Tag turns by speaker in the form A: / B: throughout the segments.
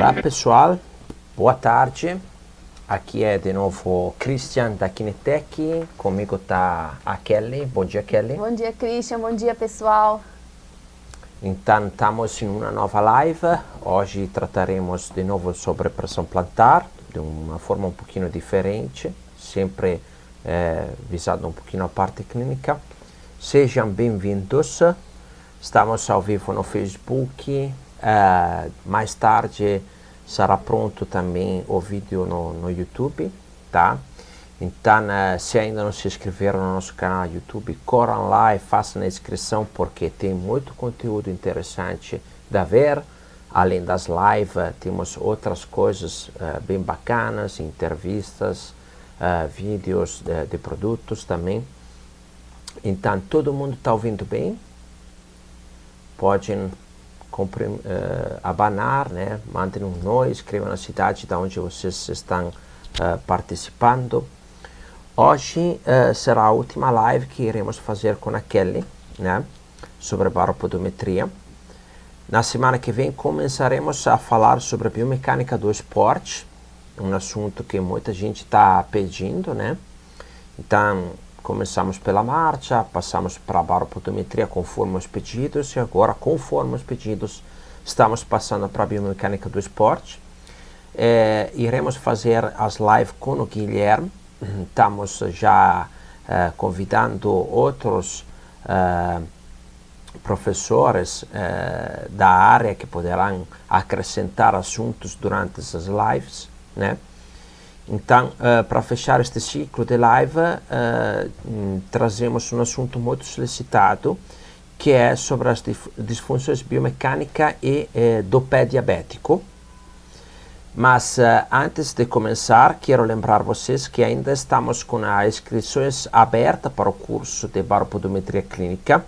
A: Olá pessoal, boa tarde. Aqui é de novo Christian da Kinetec, comigo está a Kelly. Bom dia, Kelly.
B: Bom dia, Christian, bom dia pessoal.
A: Então estamos em uma nova live. Hoje trataremos de novo sobre pressão plantar, de uma forma um pouquinho diferente, sempre visando um pouquinho a parte clínica. Sejam bem-vindos. Estamos ao vivo no Facebook. Mais tarde será pronto também o vídeo no YouTube, tá? Então, se ainda não se inscreveram no nosso canal no YouTube, corram lá e façam a inscrição, porque tem muito conteúdo interessante da ver. Além das lives, temos outras coisas bem bacanas, entrevistas, vídeos de produtos também. Então, todo mundo está ouvindo bem? Podem abanar, né? Mandem um oi, escrevam na cidade de onde vocês estão participando. Hoje será a última live que iremos fazer com a Kelly, né? Sobre baropodometria. Na semana que vem começaremos a falar sobre a biomecânica do esporte, um assunto que muita gente está pedindo, né? Então, começamos pela marcha, passamos para a baropodometria conforme os pedidos e agora, conforme os pedidos, estamos passando para a biomecânica do esporte. Iremos fazer as lives com o Guilherme. Estamos já convidando outros professores da área que poderão acrescentar assuntos durante essas lives, né? Então, para fechar este ciclo de live, trazemos um assunto muito solicitado, que é sobre as disfunções biomecânicas e do pé diabético. Mas antes de começar, quero lembrar vocês que ainda estamos com as inscrições abertas para o curso de baropodometria clínica,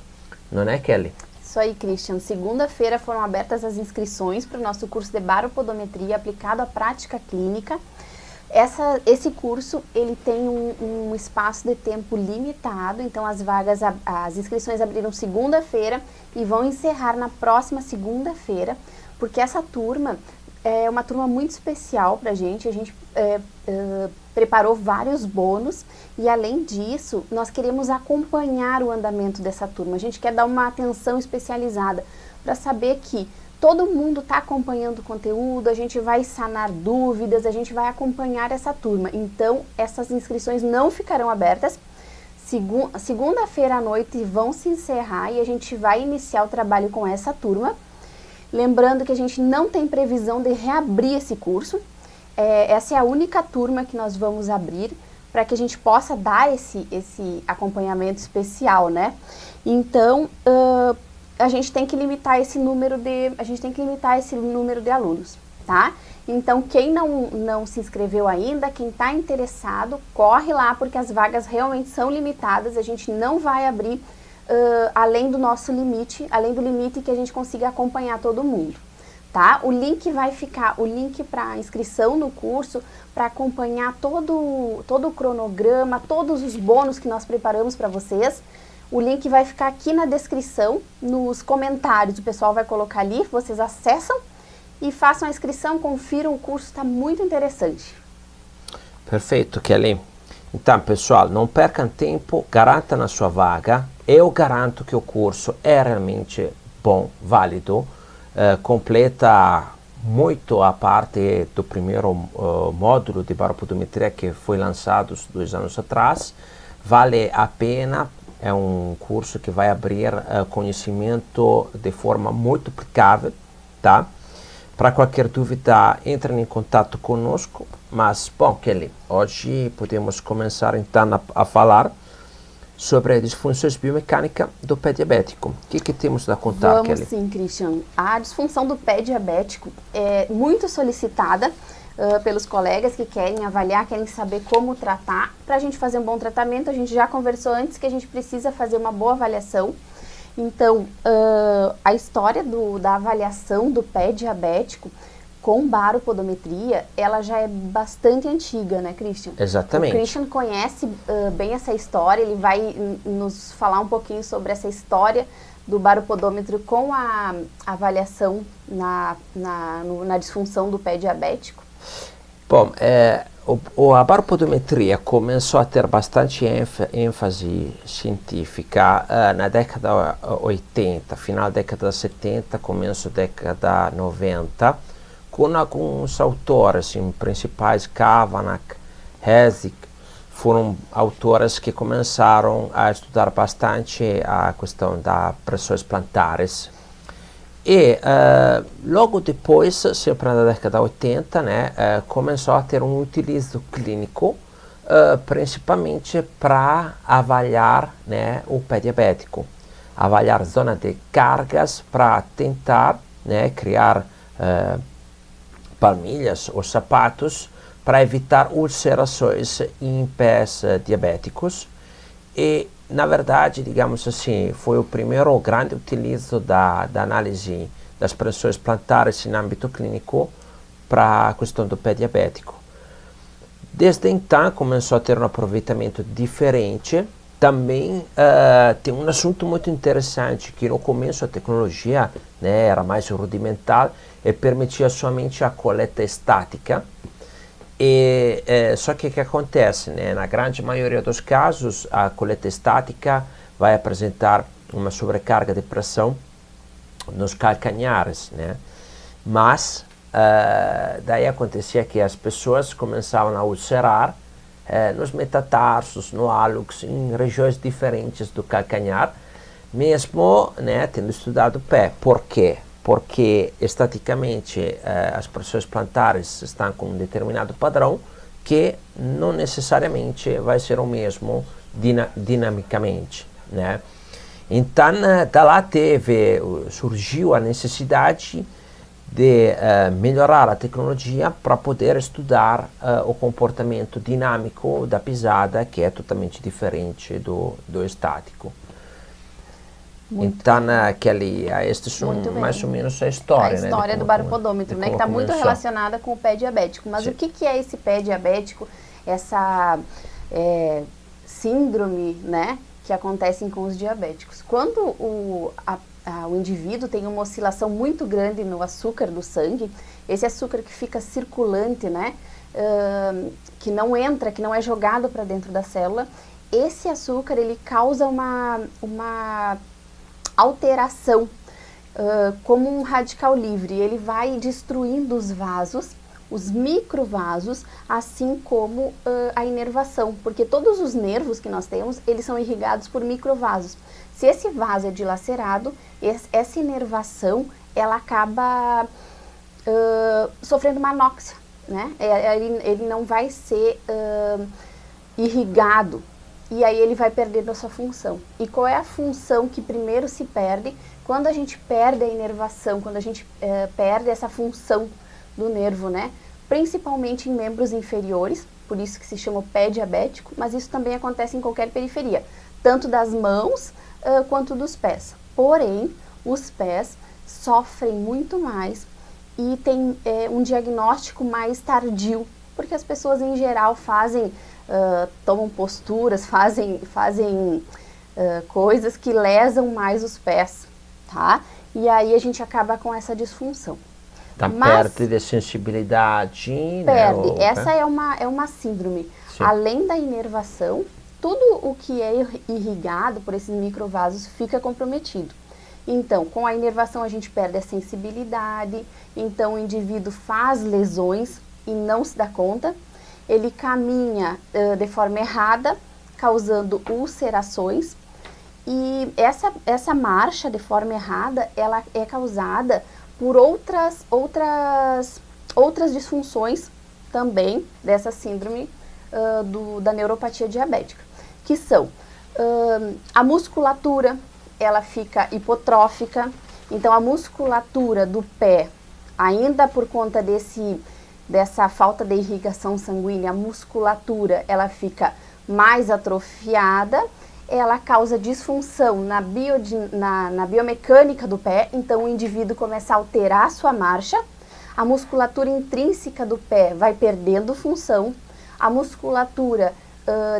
A: não é, Kelly?
B: Isso aí, Christian. Segunda-feira foram abertas as inscrições para o nosso curso de baropodometria aplicado à prática clínica. Esse curso ele tem um espaço de tempo limitado, então as inscrições abriram segunda-feira e vão encerrar na próxima segunda-feira, porque essa turma é uma turma muito especial para a gente preparou vários bônus e além disso nós queremos acompanhar o andamento dessa turma, a gente quer dar uma atenção especializada para saber que todo mundo está acompanhando o conteúdo, a gente vai sanar dúvidas, a gente vai acompanhar essa turma. Então, essas inscrições não ficarão abertas. Segunda-feira à noite vão se encerrar e a gente vai iniciar o trabalho com essa turma. Lembrando que a gente não tem previsão de reabrir esse curso. Essa é a única turma que nós vamos abrir para que a gente possa dar esse acompanhamento especial, né? Então, a gente tem que limitar esse número de alunos, tá? Então, quem não se inscreveu ainda, quem está interessado, corre lá, porque as vagas realmente são limitadas, a gente não vai abrir além do nosso limite, além do limite que a gente consiga acompanhar todo mundo, tá? O link vai ficar, o link para inscrição no curso, para acompanhar todo o cronograma, todos os bônus que nós preparamos para vocês. O link vai ficar aqui na descrição, nos comentários, o pessoal vai colocar ali, vocês acessam e façam a inscrição, confiram, o curso está muito interessante.
A: Perfeito, Kelly. Então, pessoal, não percam tempo, garantam a sua vaga. Eu garanto que o curso é realmente bom, válido, completa muito a parte do primeiro módulo de baropodometria que foi lançado 2 anos atrás. Vale a pena. É um curso que vai abrir conhecimento de forma muito aplicável, tá? Para qualquer dúvida, entrem em contato conosco. Mas, bom, Kelly, hoje podemos começar então a falar sobre as disfunções biomecânicas do pé diabético. O que temos a contar, Kelly?
B: Vamos sim, Christian. A disfunção do pé diabético é muito solicitada pelos colegas que querem avaliar, querem saber como tratar. Para a gente fazer um bom tratamento, a gente já conversou antes que a gente precisa fazer uma boa avaliação. Então, a história da avaliação do pé diabético com baropodometria, ela já é bastante antiga, né, Christian?
A: Exatamente.
B: O Christian conhece bem essa história, ele vai nos falar um pouquinho sobre essa história do baropodômetro com a avaliação na disfunção do pé diabético?
A: Bom, a baropodometria começou a ter bastante ênfase científica na década 80, final da década 70, começo da década 90, com alguns autores principais, Kavanagh, Hessig, foram autores que começaram a estudar bastante a questão das pressões plantares. E logo depois, sempre na década 80, começou a ter um utilizo clínico, principalmente para avaliar o pé diabético, avaliar zona de cargas para tentar criar palmilhas ou sapatos para evitar ulcerações em pés diabéticos. E, na verdade, digamos assim, foi o primeiro grande utilizo da análise das pressões plantares em âmbito clínico para a questão do pé diabético. Desde então, começou a ter um aproveitamento diferente. Também tem um assunto muito interessante, que no começo a tecnologia era mais rudimentar e permitia somente a coleta estática. Só que o que acontece? Na grande maioria dos casos, a coleta estática vai apresentar uma sobrecarga de pressão nos calcanhares, mas daí acontecia que as pessoas começavam a ulcerar nos metatarsos, no hálux, em regiões diferentes do calcanhar, mesmo tendo estudado o pé. Por quê? Porque estaticamente as pressões plantares estão com um determinado padrão que não necessariamente vai ser o mesmo dinamicamente, Então, da lá surgiu a necessidade de melhorar a tecnologia para poder estudar o comportamento dinâmico da pisada, que é totalmente diferente do estático. Então, estes são mais ou menos a história.
B: A história do baropodômetro, que está muito relacionada com o pé diabético. Mas sim, o que é esse pé diabético, essa síndrome, que acontecem com os diabéticos? Quando o indivíduo tem uma oscilação muito grande no açúcar do sangue, esse açúcar que fica circulante, que não entra, que não é jogado para dentro da célula, esse açúcar ele causa uma alteração, como um radical livre. Ele vai destruindo os vasos, os microvasos, assim como a inervação, porque todos os nervos que nós temos, eles são irrigados por microvasos. Se esse vaso é dilacerado, essa inervação, ela acaba sofrendo uma anóxia, ele não vai ser irrigado. E aí ele vai perdendo a sua função. E qual é a função que primeiro se perde? Quando a gente perde a inervação, quando a gente perde essa função do nervo, principalmente em membros inferiores, por isso que se chama pé diabético, mas isso também acontece em qualquer periferia, tanto das mãos quanto dos pés. Porém, os pés sofrem muito mais e tem um diagnóstico mais tardio, porque as pessoas em geral tomam posturas, fazem coisas que lesam mais os pés, E aí a gente acaba com essa disfunção.
A: Então perde de sensibilidade.
B: Perde. Essa é uma síndrome. Sim. Além da inervação, tudo o que é irrigado por esses microvasos fica comprometido. Então, com a inervação a gente perde a sensibilidade, então o indivíduo faz lesões e não se dá conta. Ele caminha de forma errada, causando ulcerações. E essa marcha de forma errada, ela é causada por outras disfunções também dessa síndrome da neuropatia diabética, que são a musculatura, ela fica hipotrófica. Então, a musculatura do pé, ainda por conta dessa falta de irrigação sanguínea, a musculatura ela fica mais atrofiada, ela causa disfunção na biomecânica do pé, então o indivíduo começa a alterar a sua marcha, a musculatura intrínseca do pé vai perdendo função, a musculatura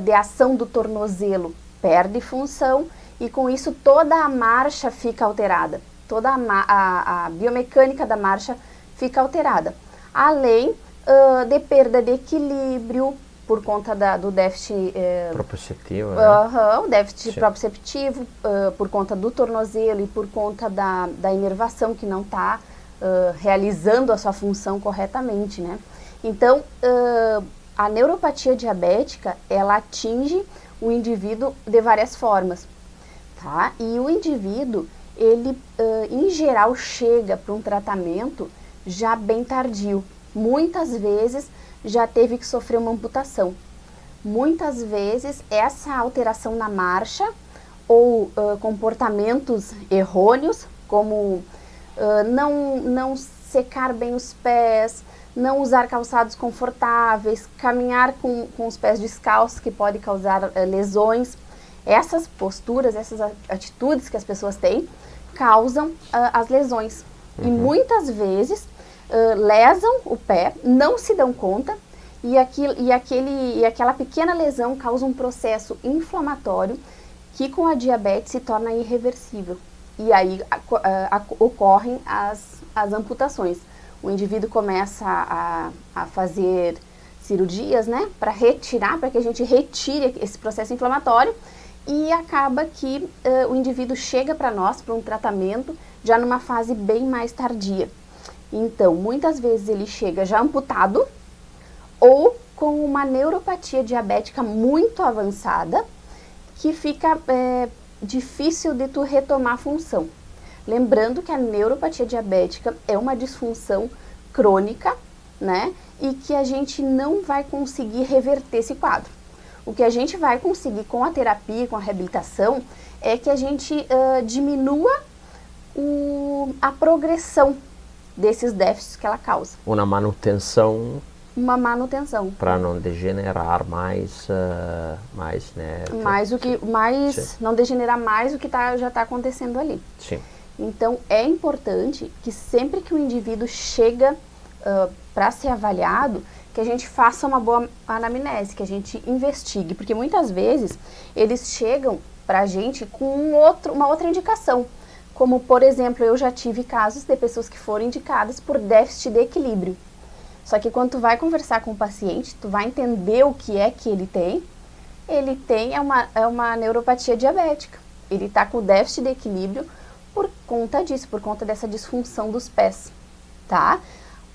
B: de ação do tornozelo perde função e com isso toda a marcha fica alterada, toda a biomecânica da marcha fica alterada, além de perda de equilíbrio por conta do déficit
A: proprioceptivo, né?
B: O déficit proprioceptivo, por conta do tornozelo e por conta da inervação que não está realizando a sua função corretamente, né? Então, a neuropatia diabética, ela atinge o indivíduo de várias formas, tá? E o indivíduo, ele, em geral, chega para um tratamento já bem tardio. Muitas vezes já teve que sofrer uma amputação. Muitas vezes essa alteração na marcha ou comportamentos errôneos, como não secar bem os pés, não usar calçados confortáveis, caminhar com os pés descalços, que pode causar lesões. Essas posturas, essas atitudes que as pessoas têm, causam as lesões. E muitas vezes lesam o pé, não se dão conta, e aquela pequena lesão causa um processo inflamatório que com a diabetes se torna irreversível. E aí ocorrem as amputações. O indivíduo começa a fazer cirurgias, né, para que a gente retire esse processo inflamatório, e acaba que o indivíduo chega para nós, para um tratamento, já numa fase bem mais tardia. Então, muitas vezes ele chega já amputado ou com uma neuropatia diabética muito avançada, que fica difícil de tu retomar a função. Lembrando que a neuropatia diabética é uma disfunção crônica, né? E que a gente não vai conseguir reverter esse quadro. O que a gente vai conseguir com a terapia, com a reabilitação, é que a gente diminua a progressão desses déficits que ela causa.
A: Uma manutenção.
B: Uma manutenção.
A: Para não degenerar mais, né?
B: Não degenerar mais o que já está acontecendo ali.
A: Sim.
B: Então, é importante que sempre que o indivíduo chega para ser avaliado, que a gente faça uma boa anamnese, que a gente investigue, porque muitas vezes eles chegam para a gente com uma outra indicação, como, por exemplo, eu já tive casos de pessoas que foram indicadas por déficit de equilíbrio. Só que quando tu vai conversar com o paciente, tu vai entender o que é que ele tem uma neuropatia diabética. Ele está com déficit de equilíbrio por conta disso, por conta dessa disfunção dos pés, tá?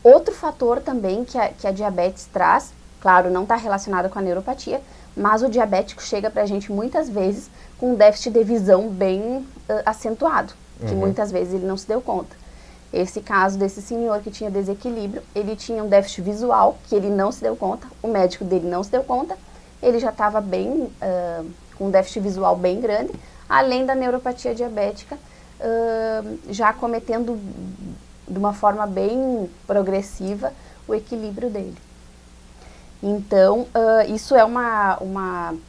B: Outro fator também que a diabetes traz, claro, não está relacionado com a neuropatia, mas o diabético chega para a gente muitas vezes com um déficit de visão bem acentuado, que muitas vezes ele não se deu conta. Esse caso desse senhor que tinha desequilíbrio, ele tinha um déficit visual, que ele não se deu conta, o médico dele não se deu conta, ele já estava com um déficit visual bem grande, além da neuropatia diabética, já cometendo de uma forma bem progressiva o equilíbrio dele. Então, isso é uma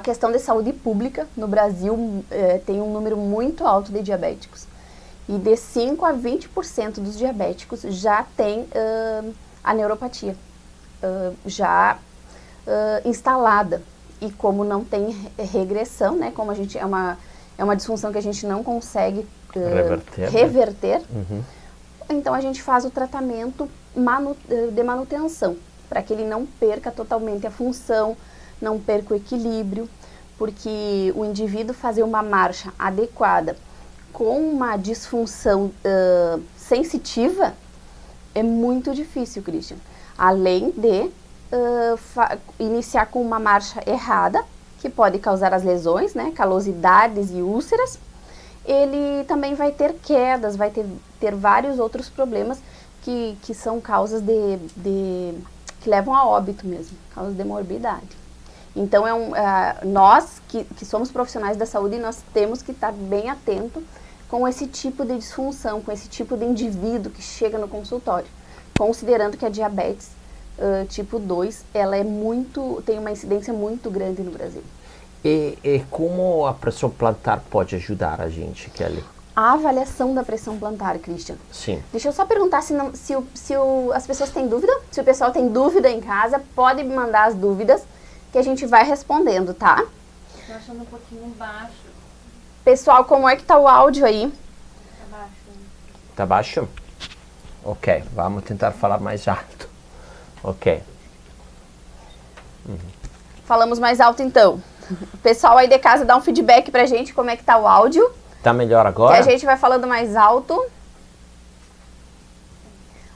B: questão de saúde pública. No Brasil, tem um número muito alto de diabéticos. E de 5 a 20% dos diabéticos já tem a neuropatia já instalada. E como não tem regressão, né, como a gente é uma disfunção que a gente não consegue reverter, então a gente faz o tratamento de manutenção, para que ele não perca totalmente a função, não perca o equilíbrio, porque o indivíduo fazer uma marcha adequada com uma disfunção sensitiva é muito difícil, Christian. Além de iniciar com uma marcha errada, que pode causar as lesões, né, calosidades e úlceras, ele também vai ter quedas, vai ter vários outros problemas que são causas que levam a óbito mesmo, causas de morbidade. Então, nós que somos profissionais da saúde, nós temos que estar bem atento com esse tipo de disfunção, com esse tipo de indivíduo que chega no consultório, considerando que a diabetes tipo 2, ela tem uma incidência muito grande no Brasil.
A: E como a pressão plantar pode ajudar a gente, Kelly?
B: A avaliação da pressão plantar, Christian.
A: Sim.
B: Deixa eu só perguntar se as pessoas têm dúvida. Se o pessoal tem dúvida em casa, pode me mandar as dúvidas que a gente vai respondendo, tá?
C: Estou achando um pouquinho baixo.
B: Pessoal, como é que tá o áudio aí?
A: Tá baixo? Ok, vamos tentar falar mais alto. Ok.
B: Falamos mais alto então. O pessoal aí de casa dá um feedback pra gente como é que tá o áudio.
A: Tá melhor agora?
B: Que a gente vai falando mais alto.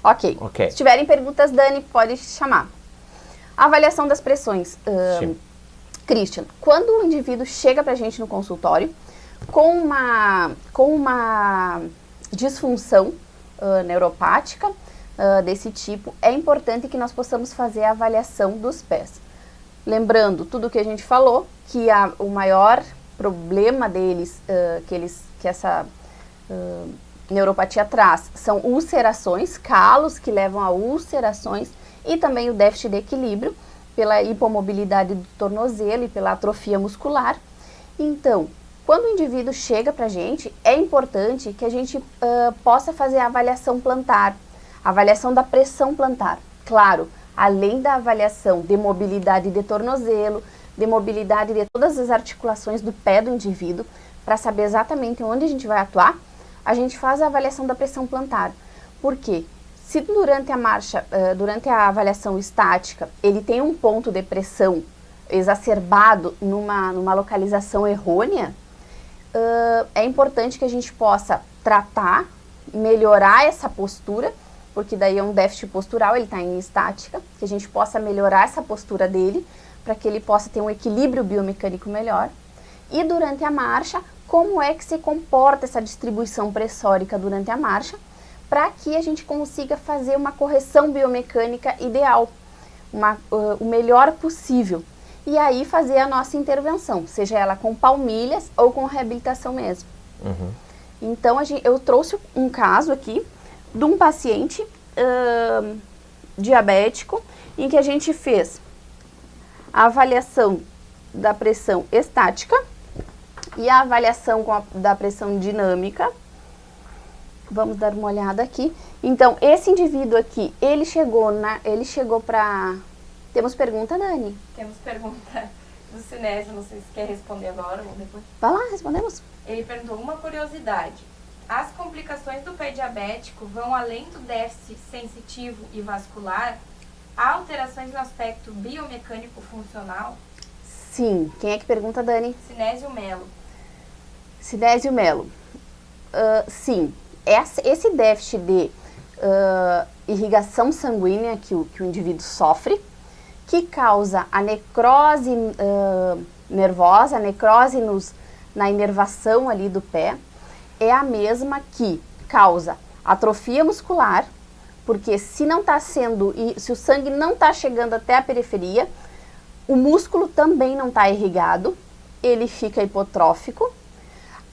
B: Ok. Se tiverem perguntas, Dani, pode chamar. Avaliação das pressões. Christian, quando o indivíduo chega pra gente no consultório com uma disfunção neuropática desse tipo, é importante que nós possamos fazer a avaliação dos pés. Lembrando tudo o que a gente falou, que o maior problema deles, que essa neuropatia traz, são ulcerações, calos que levam a ulcerações e também o déficit de equilíbrio pela hipomobilidade do tornozelo e pela atrofia muscular. Então, quando o indivíduo chega para a gente, é importante que a gente possa fazer a avaliação plantar, a avaliação da pressão plantar. Claro, além da avaliação de mobilidade de tornozelo, de mobilidade de todas as articulações do pé do indivíduo, para saber exatamente onde a gente vai atuar, a gente faz a avaliação da pressão plantar. Por quê? Se durante a marcha, durante a avaliação estática, ele tem um ponto de pressão exacerbado numa localização errônea, é importante que a gente possa tratar, melhorar essa postura, porque daí é um déficit postural, ele está em estática, que a gente possa melhorar essa postura dele, para que ele possa ter um equilíbrio biomecânico melhor. E durante a marcha, como é que se comporta essa distribuição pressórica durante a marcha, para que a gente consiga fazer uma correção biomecânica ideal, o melhor possível. E aí fazer a nossa intervenção, seja ela com palmilhas ou com reabilitação mesmo. Então, eu trouxe um caso aqui de um paciente diabético, em que a gente fez a avaliação da pressão estática e a avaliação da pressão dinâmica. Vamos dar uma olhada aqui. Então, esse indivíduo aqui, ele chegou para... Temos pergunta, Dani?
C: Temos pergunta do Sinésio, não sei se quer responder agora ou depois.
B: Vai lá, respondemos.
C: Ele perguntou uma curiosidade. As complicações do pé diabético vão além do déficit sensitivo e vascular? Há alterações no aspecto biomecânico funcional?
B: Sim. Quem é que pergunta, Dani?
C: Sinésio Melo.
B: Sinésio Melo. Sim. Esse déficit de irrigação sanguínea que o indivíduo sofre, que causa a necrose nervosa, a necrose na inervação ali do pé, é a mesma que causa atrofia muscular, porque se o sangue não está chegando até a periferia, o músculo também não está irrigado, ele fica hipotrófico,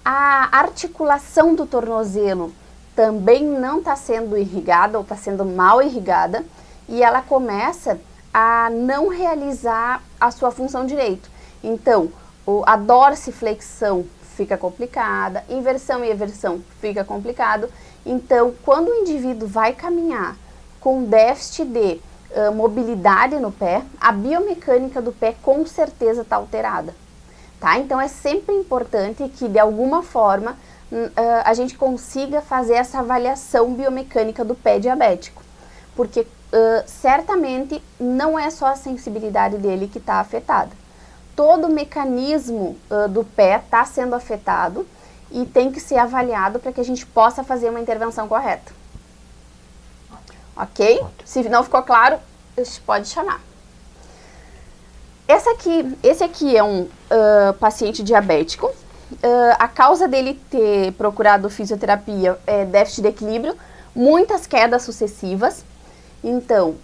B: a articulação do tornozelo também não está sendo irrigada ou está sendo mal irrigada, e ela começa a não realizar a sua função direito. Então, a dorsiflexão fica complicada, inversão e eversão fica complicado. Então, quando o indivíduo vai caminhar com déficit de mobilidade no pé, a biomecânica do pé com certeza está alterada. Tá? Então, é sempre importante que, de alguma forma, a gente consiga fazer essa avaliação biomecânica do pé diabético. Porque, certamente, não é só a sensibilidade dele que está afetada. Todo o mecanismo do pé está sendo afetado e tem que ser avaliado para que a gente possa fazer uma intervenção correta. Ok? Se não ficou claro, pode chamar. Esse aqui é um paciente diabético. A causa dele ter procurado fisioterapia é déficit de equilíbrio, muitas quedas sucessivas. Então,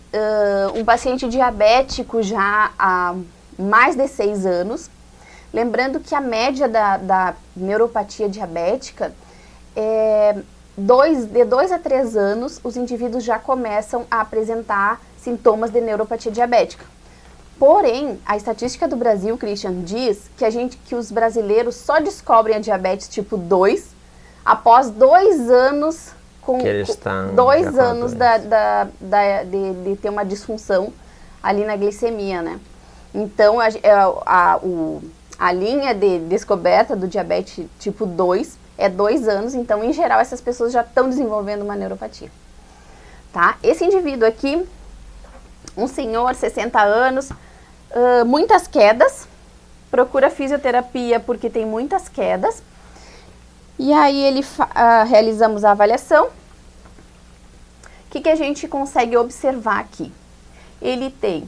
B: um paciente diabético já há mais de 6 anos. Lembrando que a média da neuropatia diabética de 2 a 3 anos, os indivíduos já começam a apresentar sintomas de neuropatia diabética. Porém, a estatística do Brasil, Christian, diz que os brasileiros só descobrem a diabetes tipo 2 após 2 anos de ter uma disfunção ali na glicemia, né? Então, A linha de descoberta do diabetes tipo 2 é 2 anos, então, em geral, essas pessoas já estão desenvolvendo uma neuropatia. Tá? Esse indivíduo aqui, um senhor, 60 anos, muitas quedas, procura fisioterapia porque tem muitas quedas. E aí realizamos a avaliação. O que a gente consegue observar aqui? Ele tem,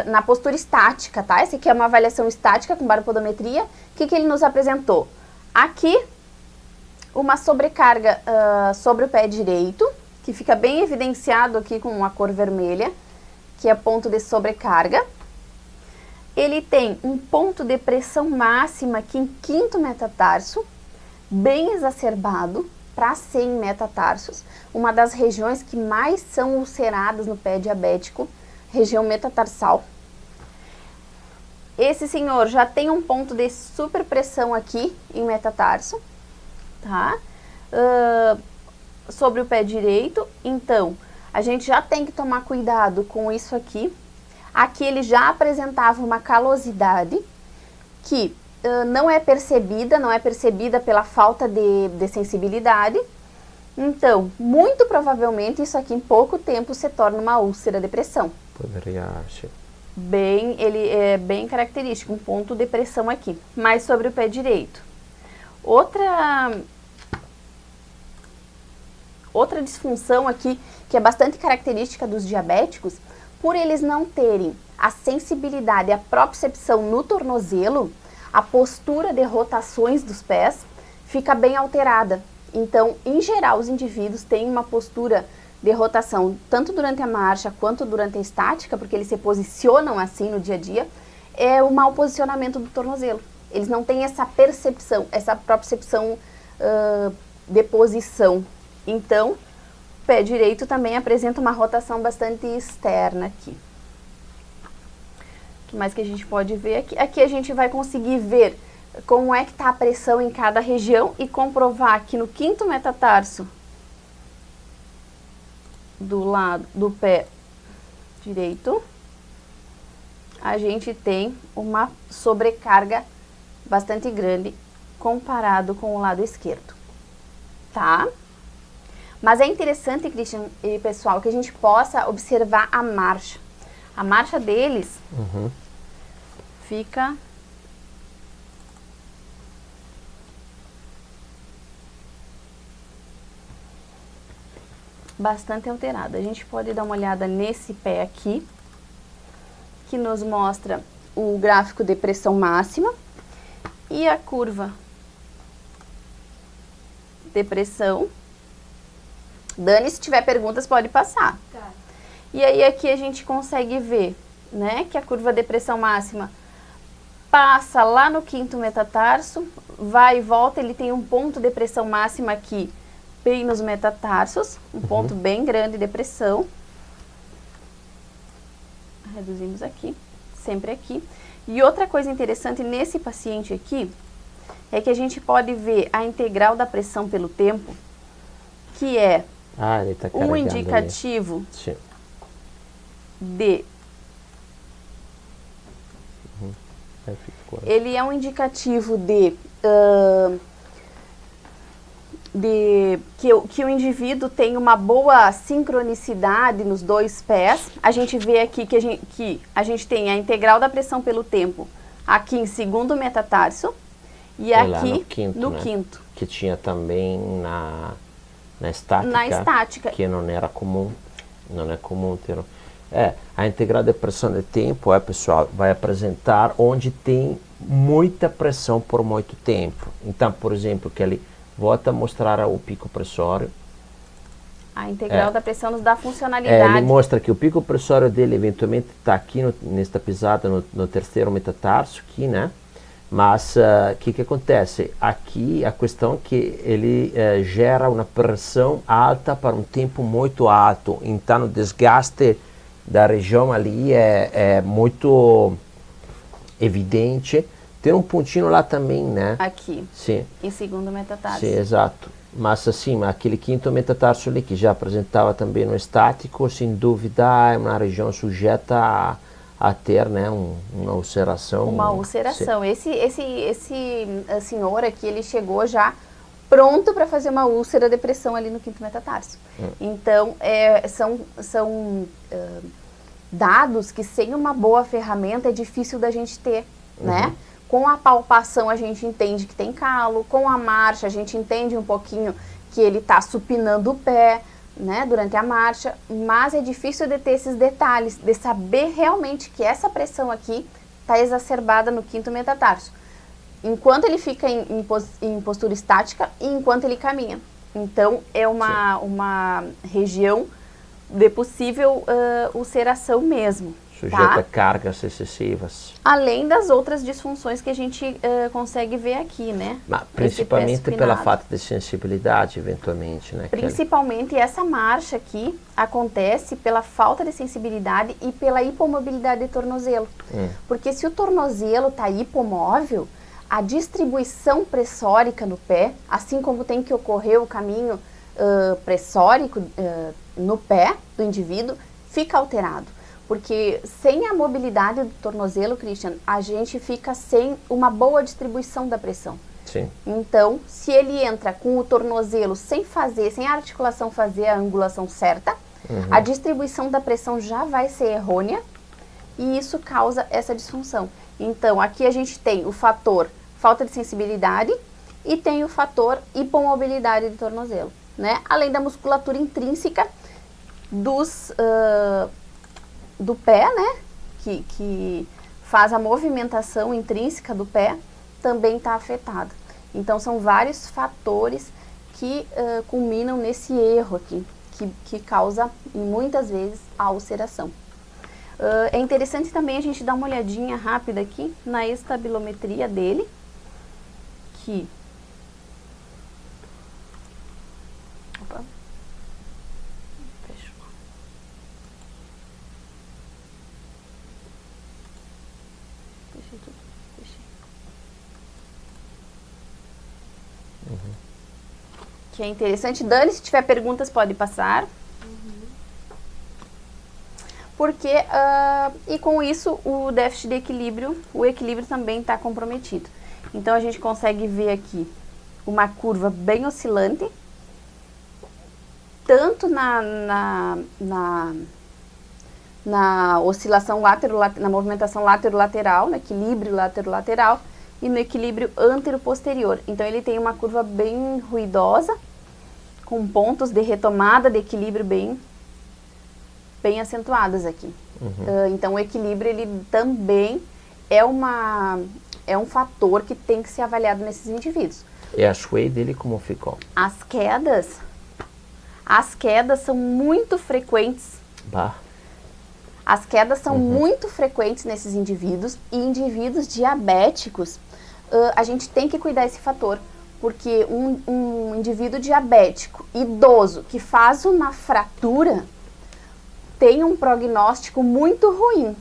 B: na postura estática, tá? Essa aqui é uma avaliação estática com baropodometria. O que ele nos apresentou? Aqui, uma sobrecarga sobre o pé direito, que fica bem evidenciado aqui com a cor vermelha, que é ponto de sobrecarga. Ele tem um ponto de pressão máxima aqui em 5º metatarso, bem exacerbado para 100 metatarsos, uma das regiões que mais são ulceradas no pé diabético, região metatarsal. Esse senhor já tem um ponto de superpressão aqui em metatarso, tá? Sobre o pé direito, então a gente já tem que tomar cuidado com isso aqui. Aqui ele já apresentava uma calosidade que não é percebida pela falta de sensibilidade. Então, muito provavelmente isso aqui em pouco tempo se torna uma úlcera de pressão.
A: Poderia ser.
B: Ele é bem característico, um ponto de pressão aqui. Mais sobre o pé direito. Outra disfunção aqui, que é bastante característica dos diabéticos, por eles não terem a sensibilidade, a propriocepção no tornozelo, a postura de rotações dos pés fica bem alterada. Então, em geral, os indivíduos têm uma postura de rotação, tanto durante a marcha quanto durante a estática, porque eles se posicionam assim no dia a dia, é o mau posicionamento do tornozelo. Eles não têm essa percepção, essa propriocepção de posição. Então, o pé direito também apresenta uma rotação bastante externa aqui. O que mais que a gente pode ver aqui? Aqui a gente vai conseguir ver como é que está a pressão em cada região e comprovar que no 5º metatarso do lado do pé direito, a gente tem uma sobrecarga bastante grande comparado com o lado esquerdo, tá? Mas é interessante, Christian e pessoal, que a gente possa observar a marcha. A marcha deles fica bastante alterada. A gente pode dar uma olhada nesse pé aqui, que nos mostra o gráfico de pressão máxima e a curva de pressão. Dani, se tiver perguntas, pode passar.
C: Tá.
B: E aí aqui a gente consegue ver, né, que a curva de pressão máxima passa lá no 5º metatarso, vai e volta, ele tem um ponto de pressão máxima aqui, bem nos metatarsos, um ponto bem grande de pressão. Reduzimos aqui, sempre aqui. E outra coisa interessante nesse paciente aqui, é que a gente pode ver a integral da pressão pelo tempo, que é
A: ele tá
B: um indicativo de... Ele é um indicativo que o indivíduo tem uma boa sincronicidade nos dois pés. A gente vê aqui que a gente tem a integral da pressão pelo tempo aqui em 2º metatarso e aqui no quinto.
A: Que tinha também na estática, que não era comum, não é comum ter... a integral de pressão de tempo, pessoal, vai apresentar onde tem muita pressão por muito tempo. Então, por exemplo, que ele volta a mostrar o pico pressório.
B: A integral da pressão nos dá funcionalidade.
A: Ele mostra que o pico pressório dele eventualmente está aqui nesta pisada no 3º metatarso, aqui, né? Mas o que acontece? Aqui a questão é que ele gera uma pressão alta para um tempo muito alto. Então o desgaste da região ali é muito evidente. Tem um pontinho lá também, né?
B: Aqui.
A: Sim.
B: Em 2º metatarso.
A: Sim, exato. Mas assim, aquele 5º metatarso ali que já apresentava também no estático, sem dúvida é uma região sujeita a ter, né, uma ulceração.
B: Uma ulceração. Esse senhor aqui, ele chegou já pronto para fazer uma úlcera de pressão ali no quinto metatarso. Então, são dados que sem uma boa ferramenta é difícil da gente ter, né? Com a palpação a gente entende que tem calo, com a marcha a gente entende um pouquinho que ele está supinando o pé, né, durante a marcha, mas é difícil de ter esses detalhes, de saber realmente que essa pressão aqui está exacerbada no quinto metatarso, enquanto ele fica em postura estática e enquanto ele caminha. Então, é uma região de possível ulceração mesmo.
A: Sujeita
B: tá?
A: a cargas excessivas.
B: Além das outras disfunções que a gente consegue ver aqui, né?
A: Mas principalmente pela falta de sensibilidade, eventualmente, né?
B: Principalmente essa marcha aqui acontece pela falta de sensibilidade e pela hipomobilidade do tornozelo. Porque se o tornozelo está hipomóvel, a distribuição pressórica no pé, assim como tem que ocorrer o caminho pressórico no pé do indivíduo, fica alterado. Porque sem a mobilidade do tornozelo, Christian, a gente fica sem uma boa distribuição da pressão.
A: Sim.
B: Então, se ele entra com o tornozelo sem a articulação fazer a angulação certa, a distribuição da pressão já vai ser errônea e isso causa essa disfunção. Então, aqui a gente tem o fator falta de sensibilidade e tem o fator hipomobilidade do tornozelo, né? Além da musculatura intrínseca do pé, né, que faz a movimentação intrínseca do pé, também está afetada. Então, são vários fatores que culminam nesse erro aqui, que causa, muitas vezes, a ulceração. É interessante também a gente dar uma olhadinha rápida aqui na estabilometria dele, que... Opa. Fechou. Fechei tudo. Fechei. Que é interessante. Dani, se tiver perguntas, pode passar. Porque, e com isso, o déficit de equilíbrio, o equilíbrio também está comprometido. Então, a gente consegue ver aqui uma curva bem oscilante, tanto na oscilação na movimentação lateral, no equilíbrio lateral e no equilíbrio antero-posterior. Então, ele tem uma curva bem ruidosa, com pontos de retomada de equilíbrio bem acentuadas aqui. Então, o equilíbrio, ele também é um fator que tem que ser avaliado nesses indivíduos.
A: E a sway dele como ficou?
B: As quedas são muito frequentes.
A: Bah.
B: As quedas são muito frequentes nesses indivíduos, e indivíduos diabéticos, a gente tem que cuidar desse fator, porque um indivíduo diabético, idoso, que faz uma fratura, tem um prognóstico muito ruim.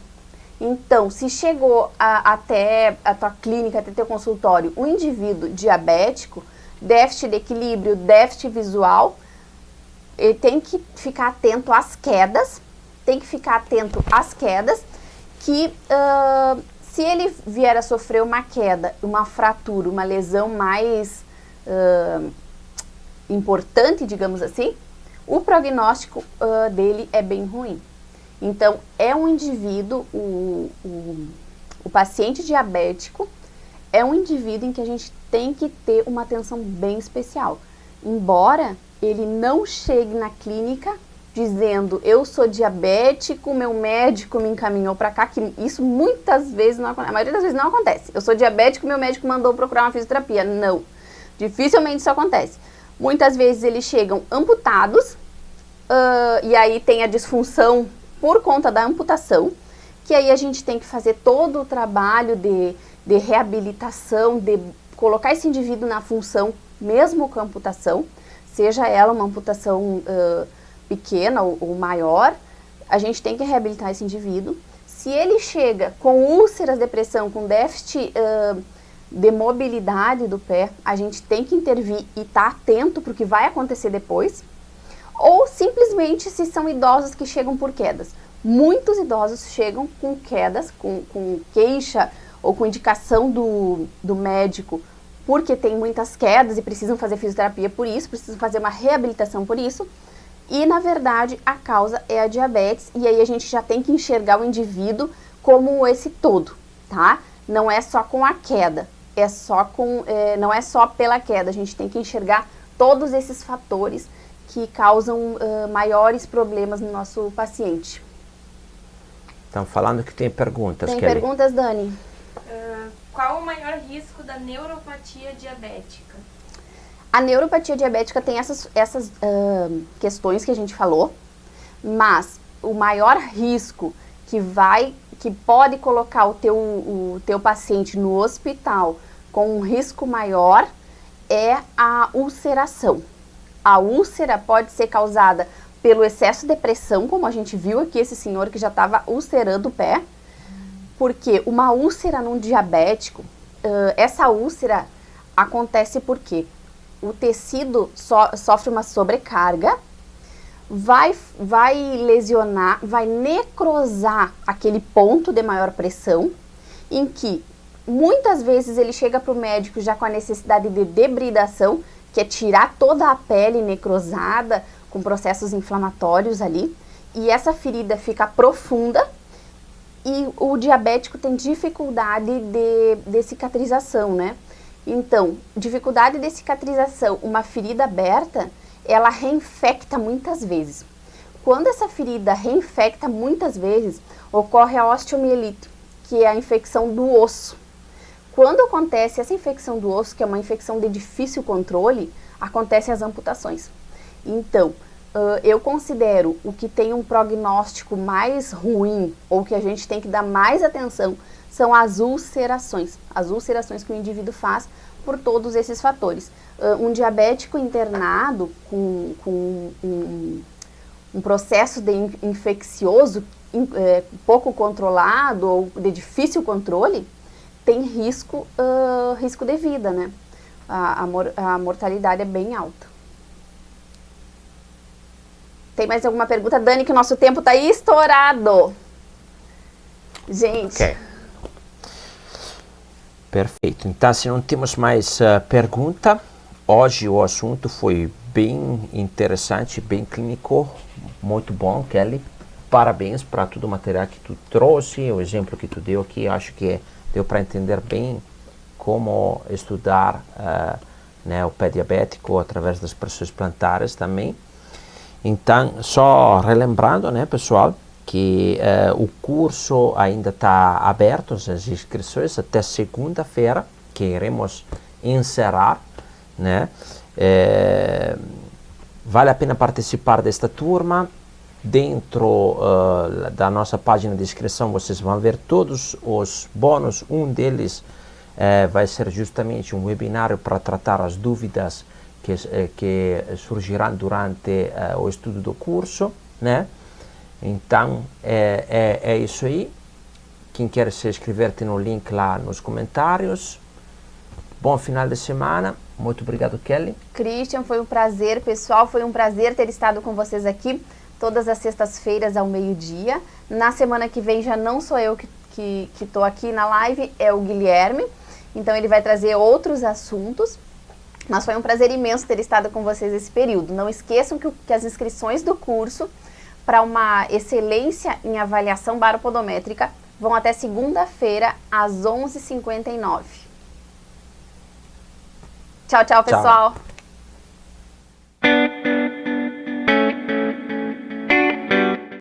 B: Então, se chegou até a tua clínica, até teu consultório, um indivíduo diabético, déficit de equilíbrio, déficit visual, ele tem que ficar atento às quedas, que se ele vier a sofrer uma queda, uma fratura, uma lesão mais importante, digamos assim, o prognóstico dele é bem ruim. Então, é um indivíduo, o paciente diabético é um indivíduo em que a gente tem que ter uma atenção bem especial. Embora ele não chegue na clínica dizendo, eu sou diabético, meu médico me encaminhou para cá, que isso muitas vezes não acontece, a maioria das vezes não acontece. Eu sou diabético, meu médico mandou procurar uma fisioterapia. Não, dificilmente isso acontece. Muitas vezes eles chegam amputados, e aí tem a disfunção por conta da amputação, que aí a gente tem que fazer todo o trabalho de reabilitação, de colocar esse indivíduo na função, mesmo com a amputação, seja ela uma amputação pequena ou maior, a gente tem que reabilitar esse indivíduo. Se ele chega com úlceras de pressão, com déficit de mobilidade do pé, a gente tem que intervir e estar atento para o que vai acontecer depois. Ou simplesmente se são idosos que chegam por quedas. Muitos idosos chegam com quedas, com queixa ou com indicação do médico, porque tem muitas quedas e precisam fazer fisioterapia por isso, precisam fazer uma reabilitação por isso. E, na verdade, a causa é a diabetes, e aí a gente já tem que enxergar o indivíduo como esse todo, tá? Não é só com a queda, não é só pela queda, a gente tem que enxergar todos esses fatores que causam maiores problemas no nosso paciente.
A: Estão falando que tem perguntas,
B: Tem
A: Kelly.
B: perguntas, Dani?
C: Qual o maior risco da neuropatia diabética?
B: A neuropatia diabética tem essas questões que a gente falou, mas o maior risco que pode colocar o teu paciente no hospital com um risco maior é a ulceração. A úlcera pode ser causada pelo excesso de pressão, como a gente viu aqui, esse senhor que já estava ulcerando o pé, porque uma úlcera num diabético, essa úlcera acontece porque o tecido sofre uma sobrecarga, vai lesionar, vai necrosar aquele ponto de maior pressão, em que muitas vezes ele chega para o médico já com a necessidade de debridação, que é tirar toda a pele necrosada, com processos inflamatórios ali, e essa ferida fica profunda, e o diabético tem dificuldade de cicatrização, né? Então, dificuldade de cicatrização, uma ferida aberta, ela reinfecta muitas vezes. Quando essa ferida reinfecta muitas vezes, ocorre a osteomielite, que é a infecção do osso. Quando acontece essa infecção do osso, que é uma infecção de difícil controle, acontecem as amputações. Então, eu considero o que tem um prognóstico mais ruim, ou que a gente tem que dar mais atenção, são as ulcerações que o indivíduo faz por todos esses fatores. Um diabético internado com um processo infeccioso pouco controlado ou de difícil controle, tem risco de vida, né? A mortalidade é bem alta. Tem mais alguma pergunta, Dani, que o nosso tempo está estourado. Gente.
A: Ok. Perfeito. Então, se não temos mais pergunta, hoje o assunto foi bem interessante, bem clínico, muito bom, Kelly. Parabéns para todo o material que tu trouxe, o exemplo que tu deu aqui. Acho que deu para entender bem como estudar o pé diabético através das pressões plantares também. Então, só relembrando, né, pessoal, que o curso ainda está aberto, as inscrições até segunda-feira, que iremos encerrar, né? Vale a pena participar desta turma. Dentro da nossa página de inscrição vocês vão ver todos os bônus. Um deles vai ser justamente um webinário para tratar as dúvidas que surgirão durante o estudo do curso, né? Então, é isso aí. Quem quer se inscrever tem o link lá nos comentários. Bom final de semana. Muito obrigado, Kelly.
B: Christian, foi um prazer, pessoal. Foi um prazer ter estado com vocês aqui todas as sextas-feiras ao meio-dia. Na semana que vem já não sou eu que estou aqui na live, é o Guilherme. Então, ele vai trazer outros assuntos. Mas foi um prazer imenso ter estado com vocês esse período. Não esqueçam que as inscrições do curso para uma excelência em avaliação baropodométrica vão até segunda-feira, às 11h59. Tchau, tchau, pessoal!